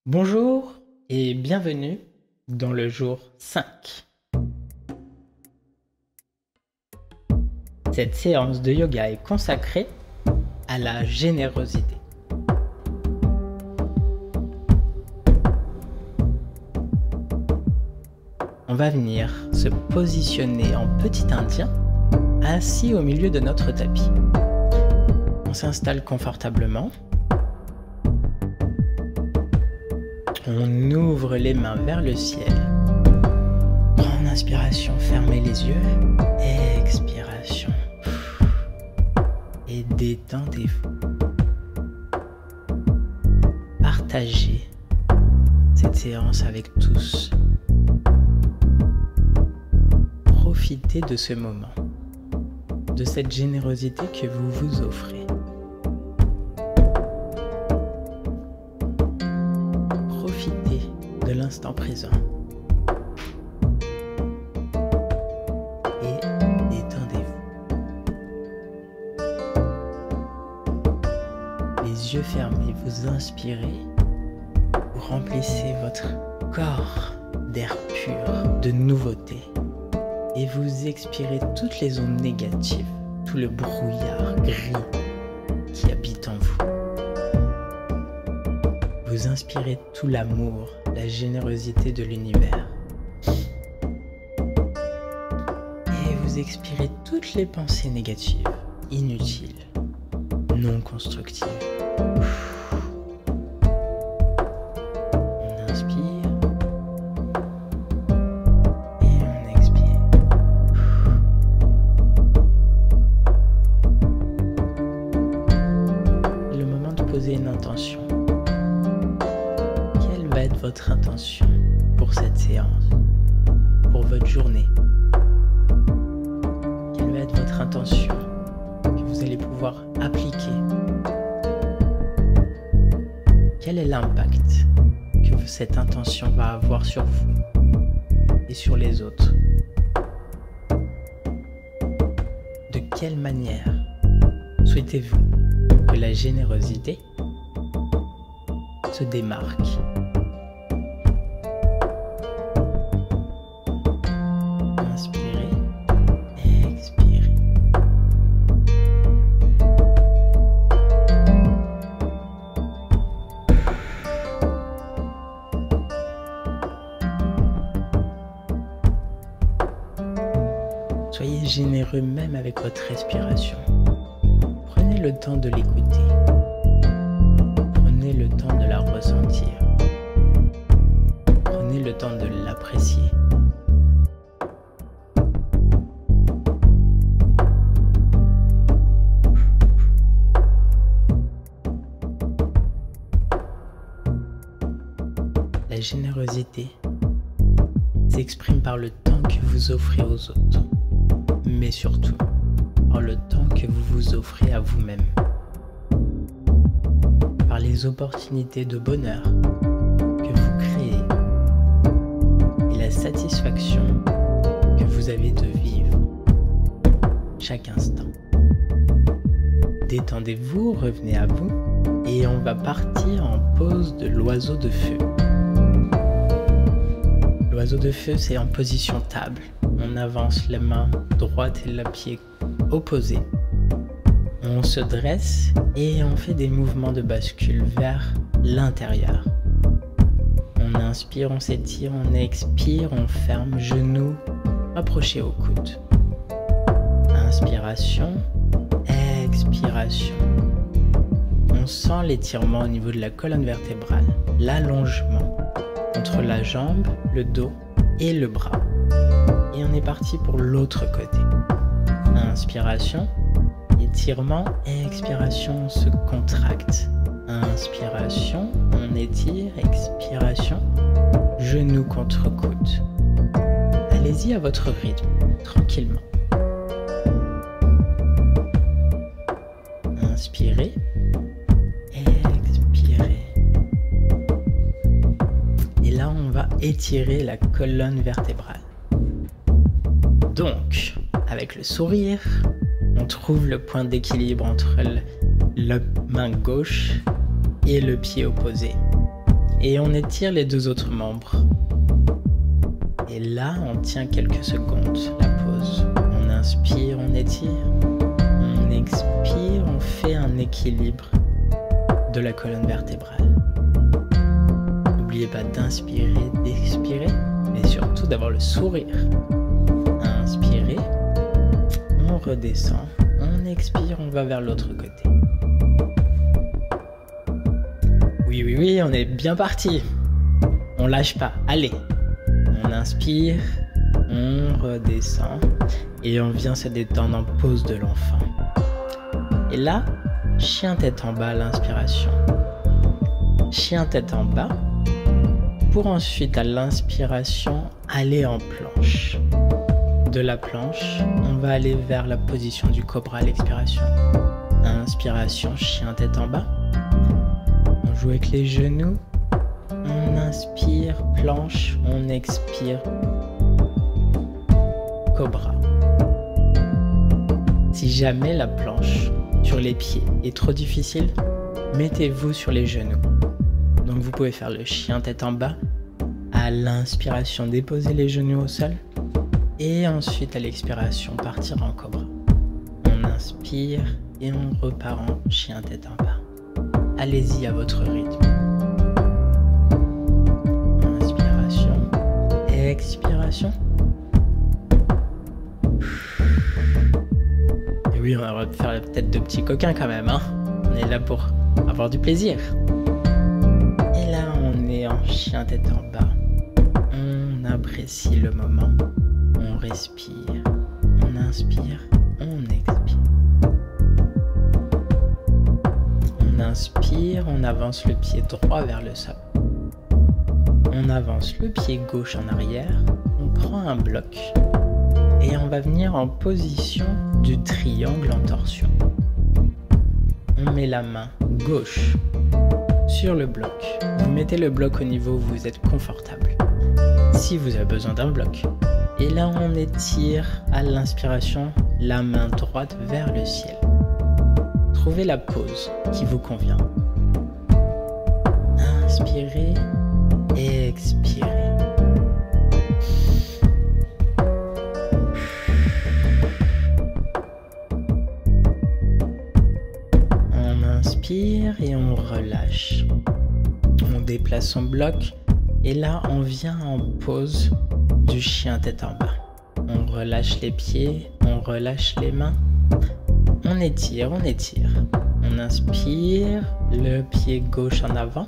Bonjour et bienvenue dans le jour 5. Cette séance de yoga est consacrée à la générosité. On va venir se positionner en petit indien, assis au milieu de notre tapis. On s'installe confortablement. On ouvre les mains vers le ciel. En inspiration, fermez les yeux. Expiration. Et détendez-vous. Partagez cette séance avec tous. Profitez de ce moment, de cette générosité que vous vous offrez. Profitez de l'instant présent et détendez-vous. Les yeux fermés, vous inspirez, vous remplissez votre corps d'air pur, de nouveauté. Et vous expirez toutes les ondes négatives, tout le brouillard gris qui habite en vous. Vous inspirez tout l'amour, la générosité de l'univers. Et vous expirez toutes les pensées négatives, inutiles, non constructives. On inspire. Une intention. Quelle va être votre intention pour cette séance, pour votre journée? Quelle va être votre intention que vous allez pouvoir appliquer? Quel est l'impact que cette intention va avoir sur vous et sur les autres? De quelle manière souhaitez-vous que la générosité se démarque? Inspirez, expirez. Soyez généreux même avec votre respiration. Prenez le temps de l'écouter. Prenez le temps de la ressentir. Prenez le temps de l'apprécier. La générosité s'exprime par le temps que vous offrez aux autres, mais surtout par le temps que vous vous offrez à vous-même, par les opportunités de bonheur que vous créez et la satisfaction que vous avez de vivre chaque instant. Détendez-vous, revenez à vous et on va partir en pose de l'oiseau de feu. L'oiseau de feu, c'est en position table. On avance la main droite et le pied opposé. On se dresse et on fait des mouvements de bascule vers l'intérieur. On inspire, on s'étire, on expire, on ferme, genoux rapprochés au coude. Inspiration, expiration. On sent l'étirement au niveau de la colonne vertébrale, l'allongement entre la jambe, le dos et le bras. Et on est parti pour l'autre côté. Inspiration, étirement, expiration, on se contracte. Inspiration, on étire, expiration, genou contre coude. Allez-y à votre rythme, tranquillement. Inspirez, expirez. Et là, on va étirer la colonne vertébrale. Donc, avec le sourire, on trouve le point d'équilibre entre la main gauche et le pied opposé. et on étire les deux autres membres. Et là, on tient quelques secondes, la pause. On inspire, on étire. On expire, on fait un équilibre de la colonne vertébrale. N'oubliez pas d'inspirer, d'expirer, mais surtout d'avoir le sourire. Inspirez, on redescend, on expire, on va vers l'autre côté. Oui, on est bien parti. On lâche pas, allez. On inspire, on redescend et on vient se détendre en pose de l'enfant. Et là, chien tête en bas à l'inspiration. Chien tête en bas pour ensuite à l'inspiration aller en planche. De la planche, on va aller vers la position du cobra à l'expiration. Inspiration, chien tête en bas. On joue avec les genoux. On inspire, planche, on expire, cobra. Si jamais la planche sur les pieds est trop difficile, mettez-vous sur les genoux. Donc vous pouvez faire le chien tête en bas. À l'inspiration, déposer les genoux au sol. Et ensuite à l'expiration, partir en cobra. On inspire et on repart en chien tête en bas. Allez-y à votre rythme. Expiration. Et oui, on va faire la tête de petit coquin quand même, hein. On est là pour avoir du plaisir. Et là, on est en chien tête en bas. On apprécie le moment. On respire. On inspire. On expire. On inspire. On avance le pied droit vers le sol. On avance le pied gauche en arrière, on prend un bloc et on va venir en position du triangle en torsion. On met la main gauche sur le bloc. Vous mettez le bloc au niveau où vous êtes confortable. Si vous avez besoin d'un bloc. Et là, on étire à l'inspiration la main droite vers le ciel. Trouvez la pose qui vous convient. Inspirez. Expirez. On inspire et on relâche. On déplace son bloc et là on vient en pose du chien tête en bas. On relâche les pieds, on relâche les mains. On étire, on étire. On inspire, le pied gauche en avant.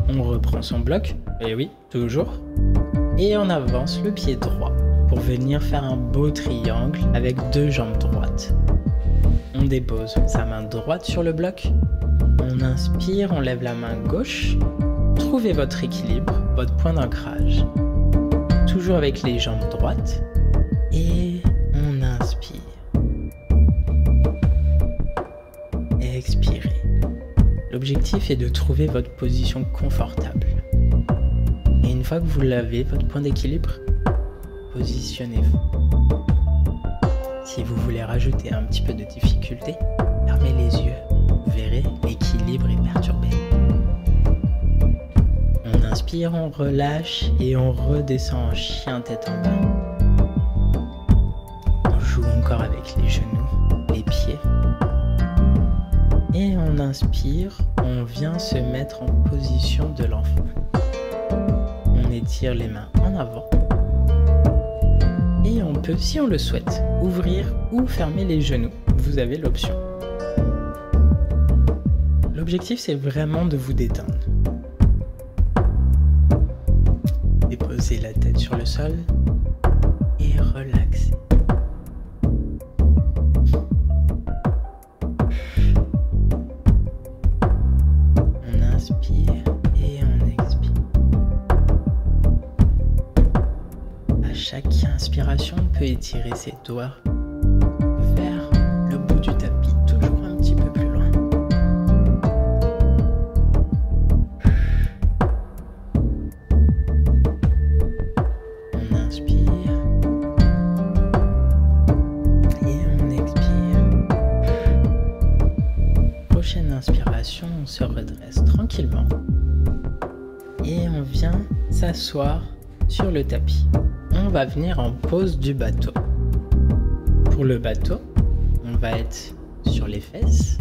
On reprend son bloc, et oui, toujours. Et on avance le pied droit pour venir faire un beau triangle avec deux jambes droites. On dépose sa main droite sur le bloc. On inspire, on lève la main gauche. Trouvez votre équilibre, votre point d'ancrage. Toujours avec les jambes droites. Et on inspire. Expirez. L'objectif est de trouver votre position confortable. Et une fois que vous l'avez, votre point d'équilibre, positionnez-vous. Si vous voulez rajouter un petit peu de difficulté, fermez les yeux. Vous verrez, l'équilibre est perturbé. On inspire, on relâche et on redescend en chien tête en bas. On joue encore avec les genoux, les pieds. Et on inspire, on vient se mettre en position de l'enfant. On étire les mains en avant. Et on peut, si on le souhaite, ouvrir ou fermer les genoux. Vous avez l'option. L'objectif, c'est vraiment de vous détendre. Déposez la tête sur le sol et relaxez. Chaque inspiration, on peut étirer ses doigts vers le bout du tapis, toujours un petit peu plus loin. On inspire et on expire. Prochaine inspiration, on se redresse tranquillement. et on vient s'asseoir sur le tapis. On va venir en pose du bateau. Pour le bateau, on va être sur les fesses.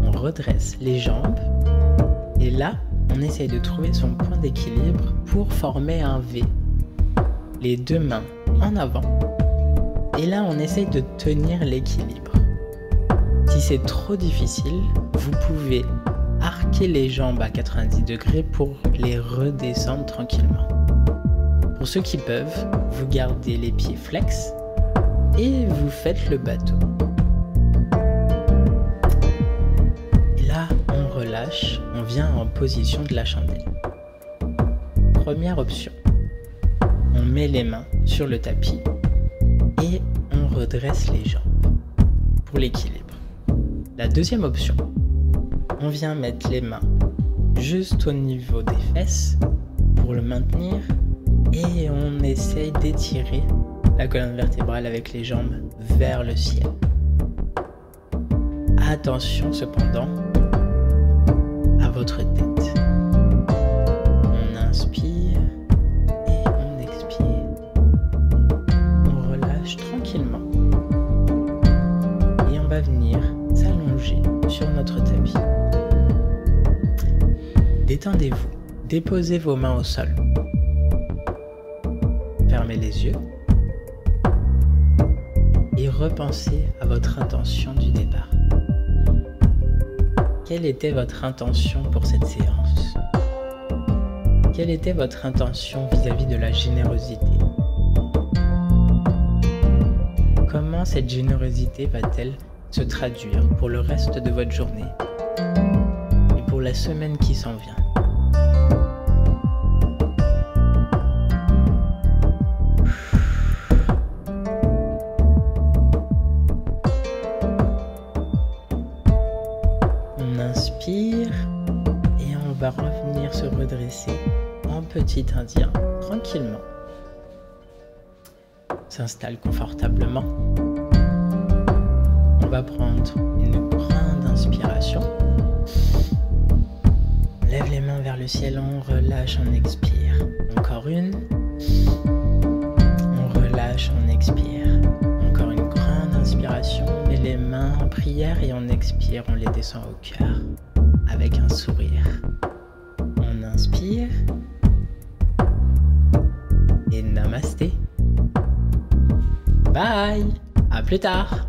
On redresse les jambes et là, on essaye de trouver son point d'équilibre pour former un V. Les deux mains en avant. Et là, on essaye de tenir l'équilibre. Si c'est trop difficile, vous pouvez arquer les jambes à 90 degrés pour les redescendre tranquillement. Pour ceux qui peuvent, vous gardez les pieds flex et vous faites le bateau. Et là, on relâche, on vient en position de la chandelle. Première option, on met les mains sur le tapis et on redresse les jambes pour l'équilibre. La deuxième option, on vient mettre les mains juste au niveau des fesses pour le maintenir et on essaye d'étirer la colonne vertébrale avec les jambes vers le ciel. Attention cependant à votre tête. On inspire et on expire. On relâche tranquillement et on va venir s'allonger sur notre tapis. Détendez-vous, déposez vos mains au sol. Fermez les yeux et repensez à votre intention du départ. Quelle était votre intention pour cette séance? Quelle était votre intention vis-à-vis de la générosité? Comment cette générosité va-t-elle se traduire pour le reste de votre journée et pour la semaine qui s'en vient? On inspire et on va revenir se redresser en petit indien, tranquillement. S'installe confortablement. On va prendre une grande inspiration. On lève les mains vers le ciel, on relâche, on expire. Encore une. On relâche, on expire. Encore une grande inspiration. On met les mains en prière et on expire, on les descend au cœur avec un sourire. On inspire. Et namasté. Bye! À plus tard!